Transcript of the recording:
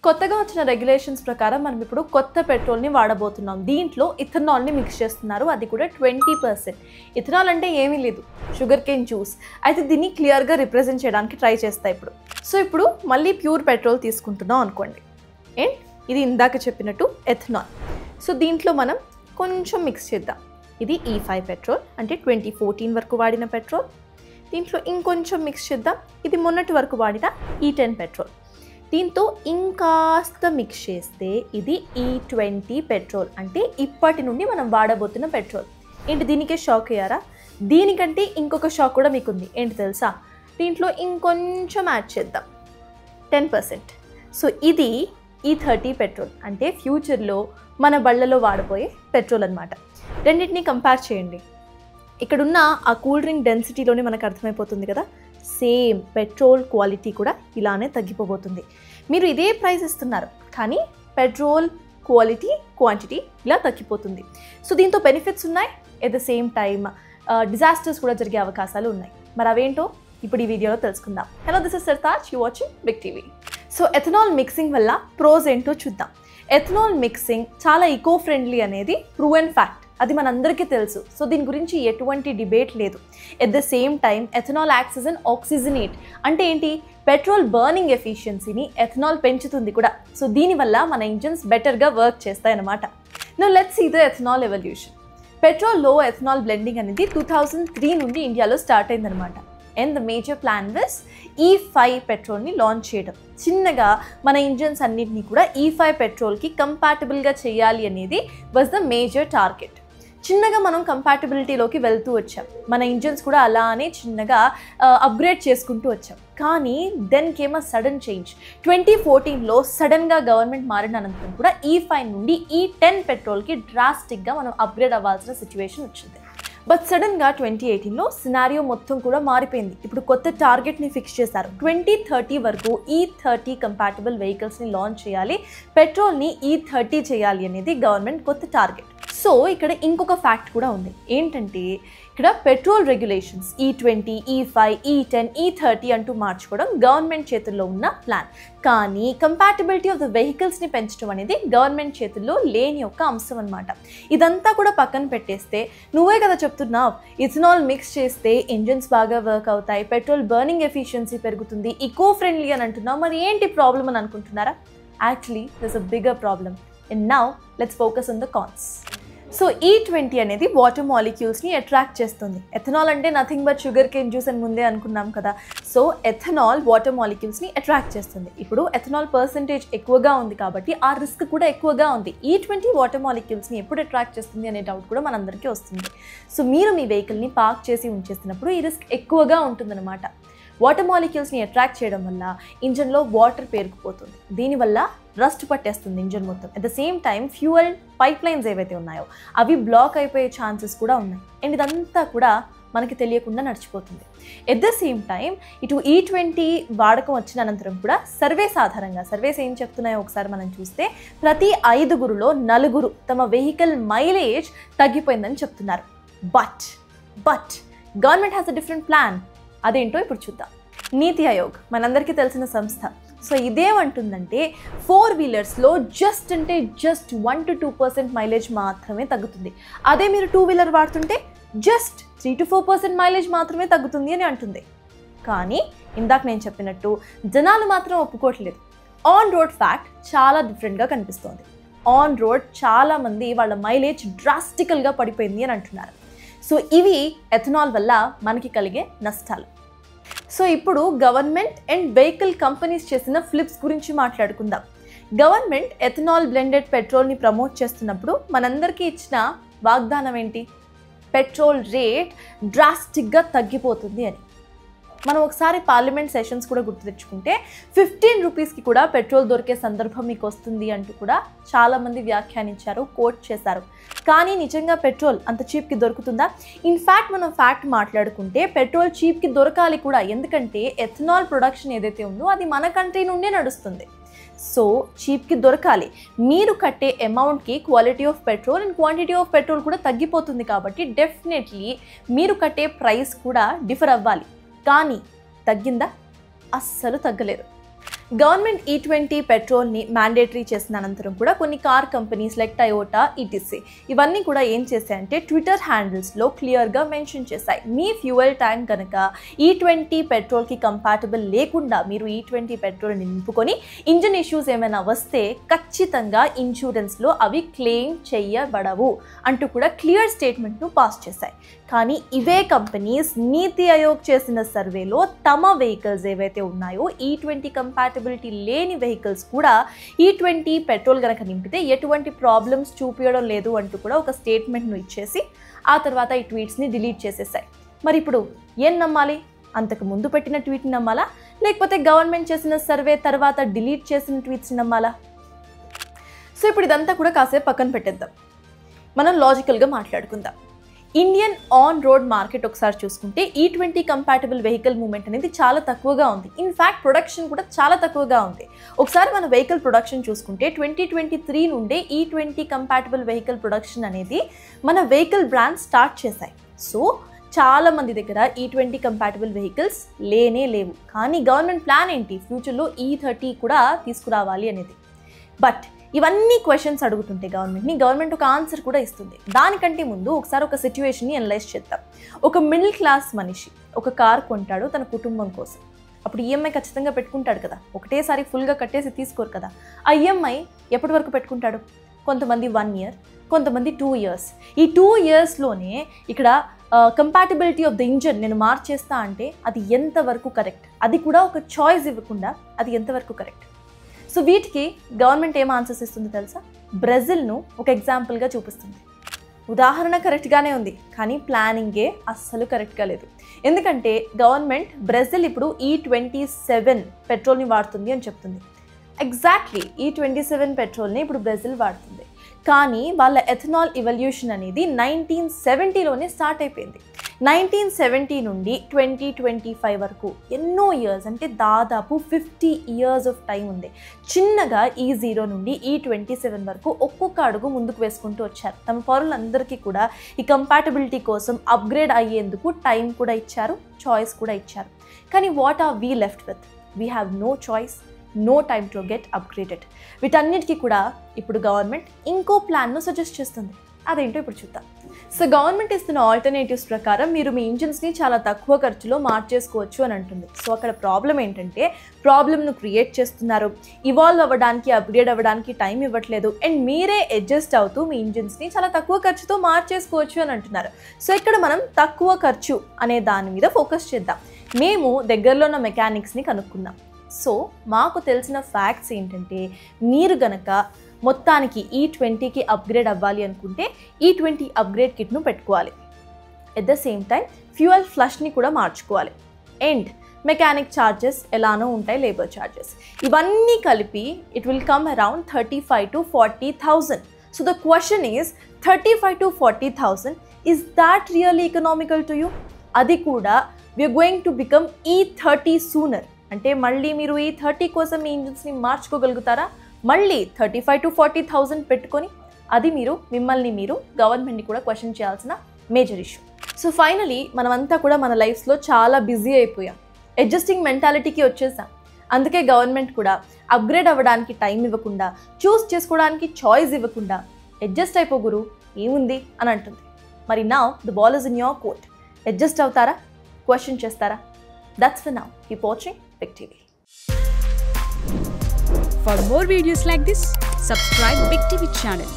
కొత్తగా వచ్చిన రెగ్యులేషన్స్ ప్రకారం మనం ఇప్పుడు కొత్త పెట్రోల్ని వాడబోతున్నాం. దీంట్లో ఇథనాల్ని మిక్స్ చేస్తున్నారు, అది కూడా 20%. ఇథనాల్ అంటే ఏమీ లేదు, షుగర్ కేన్ జ్యూస్. అయితే దీన్ని క్లియర్గా రిప్రజెంట్ చేయడానికి ట్రై చేస్తాయి ఇప్పుడు. సో ఇప్పుడు మళ్ళీ ప్యూర్ పెట్రోల్ తీసుకుంటున్నాం అనుకోండి, అండ్ ఇది ఇందాక చెప్పినట్టు ఎథనాల్. సో దీంట్లో మనం కొంచెం మిక్స్ చేద్దాం. ఇది E5 పెట్రోల్, అంటే 2014 వరకు వాడిన పెట్రోల్. దీంట్లో ఇంకొంచెం మిక్స్ చేద్దాం. ఇది మొన్నటి వరకు వాడిన E10 పెట్రోల్. దీంతో ఇంకాస్త మిక్స్ చేస్తే ఇది E20 పెట్రోల్, అంటే ఇప్పటి నుండి మనం వాడబోతున్న పెట్రోల్. ఏంటి దీనికే షాక్ అయ్యారా? దీనికంటే ఇంకొక షాక్ కూడా మీకు ఉంది. ఏంటి తెలుసా? దీంట్లో ఇంకొంచెం యాడ్ చేద్దాం, 10%. సో ఇది E30 పెట్రోల్, అంటే ఫ్యూచర్లో మన బళ్ళలో వాడబోయే పెట్రోల్ అనమాట. రెండింటిని కంపేర్ చేయండి. ఇక్కడున్న ఆ కూల్ డ్రింక్ డెన్సిటీలోనే మనకు అర్థమైపోతుంది కదా, సేమ్ పెట్రోల్ క్వాలిటీ కూడా ఇలానే తగ్గిపోబోతుంది. మీరు ఇదే ప్రైస్ ఇస్తున్నారు, కానీ పెట్రోల్ క్వాలిటీ క్వాంటిటీ ఇలా తగ్గిపోతుంది. సో దీంతో బెనిఫిట్స్ ఉన్నాయి, at the same time disasters కూడా జరిగే అవకాశాలు ఉన్నాయి. మరి అవేంటో ఇప్పుడు ఈ వీడియోలో తెలుసుకుందాం. Hello, this is Sartaj, you watching Big TV. So ethanol mixing వల్ల ప్రోస్ ఏంటో చూద్దాం. ఎథనాల్ మిక్సింగ్ చాలా ఈకో ఫ్రెండ్లీ అనేది ప్రూవెన్ ఫ్యాక్ట్, అది మనందరికీ తెలుసు. సో దీని గురించి ఎటువంటి డిబేట్ లేదు. At the same time ethanol acts as an oxygenate, అంటే ఏంటి, పెట్రోల్ బర్నింగ్ ఎఫిషియన్సీని ఎథనాల్ పెంచుతుంది కూడా. సో దీనివల్ల మన ఇంజన్స్ బెటర్గా వర్క్ చేస్తాయన్నమాట. Now let's see the ethanol evolution. పెట్రోల్లో ఎథనాల్ బ్లెండింగ్ అనేది 2003 నుండి ఇండియాలో స్టార్ట్ అయిందనమాట. And the major plan was E5 పెట్రోల్ని లాంచ్ చేయడం. చిన్నగా మన ఇంజన్స్ అన్నింటినీ కూడా E5 పెట్రోల్కి కంపాటబుల్గా చేయాలి అనేది వాజ్ ద మేజర్ టార్గెట్. చిన్నగా మనం కంపాటబిలిటీలోకి వెళ్తూ వచ్చాం, మన ఇంజన్స్ కూడా అలానే చిన్నగా అప్గ్రేడ్ చేసుకుంటూ వచ్చాం. కానీ then came a sudden change. 2014లో సడన్గా గవర్నమెంట్ మారిన అనంతరం కూడా E5 నుండి E10 పెట్రోల్కి డ్రాస్టిక్గా మనం అప్గ్రేడ్ అవ్వాల్సిన సిచ్యువేషన్ వచ్చింది. బట్ సడన్గా 2018లో సినారియో మొత్తం కూడా మారిపోయింది. ఇప్పుడు కొత్త టార్గెట్ని ఫిక్స్ చేశారు. 2030 వరకు E30 కంపాటబుల్ వెహికల్స్ని లాంచ్ చేయాలి, పెట్రోల్ని E30 చేయాలి అనేది గవర్నమెంట్ కొత్త టార్గెట్. సో ఇక్కడ ఇంకొక ఫ్యాక్ట్ కూడా ఉంది. ఏంటంటే ఇక్కడ petrol regulations E20, E5, E10, E30 అంటూ మార్చుకోవడం గవర్నమెంట్ చేతుల్లో ఉన్న ప్లాన్. కానీ కంపాటబిలిటీ ఆఫ్ ద వెహికల్స్ని పెంచడం అనేది గవర్నమెంట్ చేతుల్లో లేని ఒక అంశం అనమాట. ఇదంతా కూడా పక్కన పెట్టేస్తే, నువ్వే కదా చెప్తున్నావు ఇథనాల్ మిక్స్ చేస్తే ఇంజన్స్ బాగా వర్క్ అవుతాయి, పెట్రోల్ బర్నింగ్ ఎఫిషియన్సీ పెరుగుతుంది, ఈకో ఫ్రెండ్లీ అని అంటున్నావు, మరి ఏంటి ప్రాబ్లం అని అనుకుంటున్నారా? Actually this a bigger problem. And now let's focus on the cons. So E20 అనేది వాటర్ మాలిక్యూల్స్ని అట్రాక్ట్ చేస్తుంది. ఎథనాల్ అంటే nothing but sugar cane juice అని ముందే అనుకున్నాం కదా. సో ఎథనాల్ వాటర్ మాలిక్యూల్స్ని అట్రాక్ట్ చేస్తుంది. ఇప్పుడు ఎథనాల్ పర్సంటేజ్ ఎక్కువగా ఉంది కాబట్టి ఆ రిస్క్ కూడా ఎక్కువగా ఉంది. E20 వాటర్ మాలిక్యూల్స్ని ఎప్పుడు అట్రాక్ట్ చేస్తుంది అనే డౌట్ కూడా మనందరికీ వస్తుంది. సో మీరు మీ వెహికల్ని పార్క్ చేసి ఉంచేస్తున్నప్పుడు ఈ రిస్క్ ఎక్కువగా ఉంటుందన్నమాట. వాటర్ మాలిక్యూల్స్ని అట్రాక్ట్ చేయడం వల్ల ఇంజన్లో వాటర్ పేరుకుపోతుంది. దీనివల్ల రస్ట్ పట్టేస్తుంది ఇంజన్ మొత్తం. At the same time fuel pipe lines ఏవైతే ఉన్నాయో అవి బ్లాక్ అయిపోయే ఛాన్సెస్ కూడా ఉన్నాయి. అండ్ ఇదంతా కూడా మనకి తెలియకుండా నడిచిపోతుంది. ఎట్ ద సేమ్ టైం ఇటు E20 వాడకం వచ్చిన అనంతరం కూడా సర్వేస్ ఏం చెప్తున్నాయో ఒకసారి మనం చూస్తే, ప్రతి 5గురిలో 4 తమ వెహికల్ మైలేజ్ తగ్గిపోయిందని చెప్తున్నారు. But government has a different plan. అదేంటో ఇప్పుడు చూద్దాం. నీతి ఆయోగ్ మనందరికీ తెలిసిన సంస్థ. సో ఇదేమంటుందంటే 4 వీలర్స్లో జస్ట్ 1 to 2% మైలేజ్ మాత్రమే తగ్గుతుంది. అదే మీరు 2 వీలర్ వాడుతుంటే జస్ట్ 3 to 4% మైలేజ్ మాత్రమే తగ్గుతుంది అని అంటుంది. కానీ ఇందాక నేను చెప్పినట్టు జనాలు మాత్రం ఒప్పుకోవట్లేదు. ఆన్ రోడ్ ఫ్యాక్ట్ చాలా డిఫరెంట్గా కనిపిస్తోంది. ఆన్ రోడ్ చాలామంది వాళ్ళ మైలేజ్ డ్రాస్టికల్గా పడిపోయింది అని అంటున్నారు. సో ఇవి ఎథనాల్ వల్ల మనకి కలిగే నష్టాలు. సో ఇప్పుడు గవర్నమెంట్ అండ్ వెహికల్ కంపెనీస్ చేసిన ఫ్లిప్స్ గురించి మాట్లాడుకుందాం. గవర్నమెంట్ ఎథనాల్ బ్లెండెడ్ పెట్రోల్ని ప్రమోట్ చేస్తున్నప్పుడు మనందరికీ ఇచ్చిన వాగ్దానం ఏంటి? పెట్రోల్ రేట్ డ్రాస్టిక్గా తగ్గిపోతుంది అని. మనం ఒకసారి పార్లమెంట్ సెషన్స్ కూడా గుర్తు తెచ్చుకుంటే 15 రూపీస్కి కూడా పెట్రోల్ దొరికే సందర్భం మీకు వస్తుంది అంటూ కూడా చాలామంది వ్యాఖ్యానించారు, కోట్ చేశారు. కానీ నిజంగా పెట్రోల్ అంత చీప్కి దొరుకుతుందా? ఇన్ఫ్యాక్ట్ మనం ఫ్యాక్ట్ మాట్లాడుకుంటే పెట్రోల్ చీప్కి దొరకాలి కూడా, ఎందుకంటే ఎథనాల్ ప్రొడక్షన్ ఏదైతే ఉందో అది మన కంట్రీ నుండే నడుస్తుంది. సో చీప్కి దొరకాలి. మీరు కట్టే అమౌంట్కి quality of petrol and quantity of petrol కూడా తగ్గిపోతుంది. కాబట్టి డెఫినెట్లీ మీరు కట్టే ప్రైస్ కూడా డిఫర్ అవ్వాలి. కానీ తగ్గిందా? అస్సలు తగ్గలేదు. గవర్నమెంట్ E20 పెట్రోల్ని మ్యాండేటరీ చేసిన అనంతరం కూడా కొన్ని car companies like Toyota ETC ఇవన్నీ కూడా ఏం చేశాయంటే ట్విట్టర్ హ్యాండిల్స్లో క్లియర్గా మెన్షన్ చేశాయి, మీ ఫ్యూయల్ ట్యాంక్ కనుక E20 పెట్రోల్కి కంపాటబుల్ లేకుండా మీరు E20 పెట్రోల్ని నింపుకొని ఇంజిన్ ఇష్యూస్ ఏమైనా వస్తే ఖచ్చితంగా ఇన్సూరెన్స్లో అవి క్లెయిమ్ చేయబడవు అంటూ కూడా క్లియర్ స్టేట్మెంట్ను పాస్ చేశాయి. కానీ ఇవే కంపెనీస్ నీతి ఆయోగ్ చేసిన సర్వేలో తమ వెహికల్స్ ఏవైతే ఉన్నాయో E20 కంపాటబిలిటీ లేని వెహికల్స్ కూడా E20 పెట్రోల్ కనుక నింపితే ఎటువంటి ప్రాబ్లమ్స్ చూపించడం లేదు అంటూ కూడా ఒక స్టేట్మెంట్ను ఇచ్చేసి ఆ తర్వాత ఈ ట్వీట్స్ని డిలీట్ చేసేసాయి. మరి ఇప్పుడు ఏం నమ్మాలి? అంతకు ముందు పెట్టిన ట్వీట్ని నమ్మాలా, లేకపోతే గవర్నమెంట్ చేసిన సర్వే తర్వాత డిలీట్ చేసిన ట్వీట్స్ని నమ్మాలా? సో ఇప్పుడు ఇదంతా కూడా కాసేపు పక్కన పెట్టేద్దాం, మనం లాజికల్గా మాట్లాడుకుందాం. ఇండియన్ ఆన్ రోడ్ మార్కెట్ ఒకసారి చూసుకుంటే E20 కంపాటబుల్ వెహికల్ మూవ్మెంట్ అనేది చాలా తక్కువగా ఉంది. ఇన్ఫ్యాక్ట్ ప్రొడక్షన్ కూడా చాలా తక్కువగా ఉంది. ఒకసారి మన వెహికల్ ప్రొడక్షన్ చూసుకుంటే 2023 నుండే E20 కంపాటబుల్ వెహికల్ ప్రొడక్షన్ అనేది మన వెహికల్ బ్రాండ్ స్టార్ట్ చేశాయి. సో చాలా మంది దగ్గర E20 కంపాటబుల్ వెహికల్స్ లేవు. కానీ గవర్నమెంట్ ప్లాన్ ఏంటి, ఫ్యూచర్లో E30 కూడా తీసుకురావాలి అనేది. బట్ ఇవన్నీ క్వశ్చన్స్ అడుగుతుంటే గవర్నమెంట్ ఒక ఆన్సర్ కూడా ఇస్తుంది. దానికంటే ముందు ఒకసారి ఒక సిచ్యువేషన్ని అనలైజ్ చేద్దాం. ఒక మిడిల్ క్లాస్ మనిషి ఒక కార్ కొంటాడు తన కుటుంబం కోసం. అప్పుడు ఈఎంఐ ఖచ్చితంగా పెట్టుకుంటాడు కదా, ఒకటేసారి ఫుల్గా కట్టేసి తీసుకోరు కదా. ఆ ఈఎంఐ ఎప్పటి వరకు పెట్టుకుంటాడు? కొంతమంది 1 year, కొంతమంది 2 years. ఈ 2 yearsలోనే ఇక్కడ కంపాటబిలిటీ ఆఫ్ ద ఇంజన్ నేను మార్చేస్తా అంటే అది ఎంతవరకు కరెక్ట్? అది కూడా ఒక చాయిస్ ఇవ్వకుండా అది ఎంతవరకు కరెక్ట్? సో వీటికి గవర్నమెంట్ ఏం ఆన్సర్స్ ఇస్తుందో తెలుసా? బ్రెజిల్ను ఒక ఎగ్జాంపుల్గా చూపిస్తుంది. ఉదాహరణ కరెక్ట్గానే ఉంది, కానీ ప్లానింగే అస్సలు కరెక్ట్గా లేదు. ఎందుకంటే గవర్నమెంట్ బ్రెజిల్ ఇప్పుడు E27 పెట్రోల్ని వాడుతుంది అని చెప్తుంది. ఎగ్జాక్ట్లీ E27 పెట్రోల్ని ఇప్పుడు బ్రెజిల్ వాడుతుంది. కానీ వాళ్ళ ఎథనాల్ ఇవల్యూషన్ అనేది 1970లోనే స్టార్ట్ అయిపోయింది. 1970 నుండి 2025 వరకు ఎన్నో ఇయర్స్, అంటే దాదాపు 50 years ఆఫ్ టైం ఉంది. చిన్నగా E0 నుండి E27 వరకు ఒక్కొక్క అడుగు ముందుకు వేసుకుంటూ వచ్చారు. తమ పౌరులందరికీ కూడా ఈ కంపాటబిలిటీ కోసం అప్గ్రేడ్ అయ్యేందుకు టైం కూడా ఇచ్చారు, చాయిస్ కూడా ఇచ్చారు. కానీ what are we left with? We have no choice, no time to get upgraded. వీటన్నిటికీ కూడా ఇప్పుడు గవర్నమెంట్ ఇంకో ప్లాన్ను సజెస్ట్ చేస్తుంది. అదేంటో ఇప్పుడు చూద్దాం. సో గవర్నమెంట్ ఇస్తున్న ఆల్టర్నేటివ్స్ ప్రకారం మీరు మీ ఇంజిన్స్ని చాలా తక్కువ ఖర్చులో మార్చేసుకోవచ్చు అని అంటుంది. సో అక్కడ ప్రాబ్లం ఏంటంటే ప్రాబ్లమ్ను క్రియేట్ చేస్తున్నారు, ఇవాల్వ్ అవ్వడానికి అప్గ్రేడ్ అవ్వడానికి టైం ఇవ్వట్లేదు, అండ్ మీరే అడ్జస్ట్ అవుతూ మీ ఇంజిన్స్ని చాలా తక్కువ ఖర్చుతో మార్చేసుకోవచ్చు అని అంటున్నారు. సో ఇక్కడ మనం తక్కువ ఖర్చు అనే దాని మీద ఫోకస్ చేద్దాం. మేము దగ్గరలో ఉన్న మెకానిక్స్ని కనుక్కున్నాం. సో మాకు తెలిసిన ఫ్యాక్ట్స్ ఏంటంటే మీరు గనక మొత్తానికి E20కి అప్గ్రేడ్ అవ్వాలి అనుకుంటే E20 అప్గ్రేడ్ కిట్ను పెట్టుకోవాలి. At the same time fuel ఫ్లష్ని కూడా మార్చుకోవాలి. అండ్ మెకానిక్ ఛార్జెస్ ఎలానో ఉంటాయి, లేబర్ ఛార్జెస్, ఇవన్నీ కలిపి it will come around 35,000 to 40,000. So the question is 35,000 to 40,000, is that really economical to you? అది కూడా we are going to become E30 sooner. అంటే మళ్ళీ మీరు E30 కోసం మీ ఇంజిన్స్ని మార్చుకోగలుగుతారా? మళ్ళీ 35,000 to 40,000 పెట్టుకొని అది మిమ్మల్ని మీరు గవర్నమెంట్ని కూడా క్వశ్చన్ చేయాల్సిన మేజర్ ఇష్యూ. సో ఫైనలీ మనమంతా కూడా మన లైఫ్స్లో చాలా బిజీ అయిపోయాం, అడ్జస్టింగ్ మెంటాలిటీకి వచ్చేసాం. అందుకే గవర్నమెంట్ కూడా అప్గ్రేడ్ అవ్వడానికి టైం ఇవ్వకుండా, చూస్ చేసుకోవడానికి చాయిస్ ఇవ్వకుండా అడ్జస్ట్ అయిపోగురు ఏముంది అని అంటుంది. మరి now the ball is in your court. Adjust అవుతారా? క్వశ్చన్ చేస్తారా? That's for now. Keep watching Big TV. For more videos like this, subscribe Big TV channel.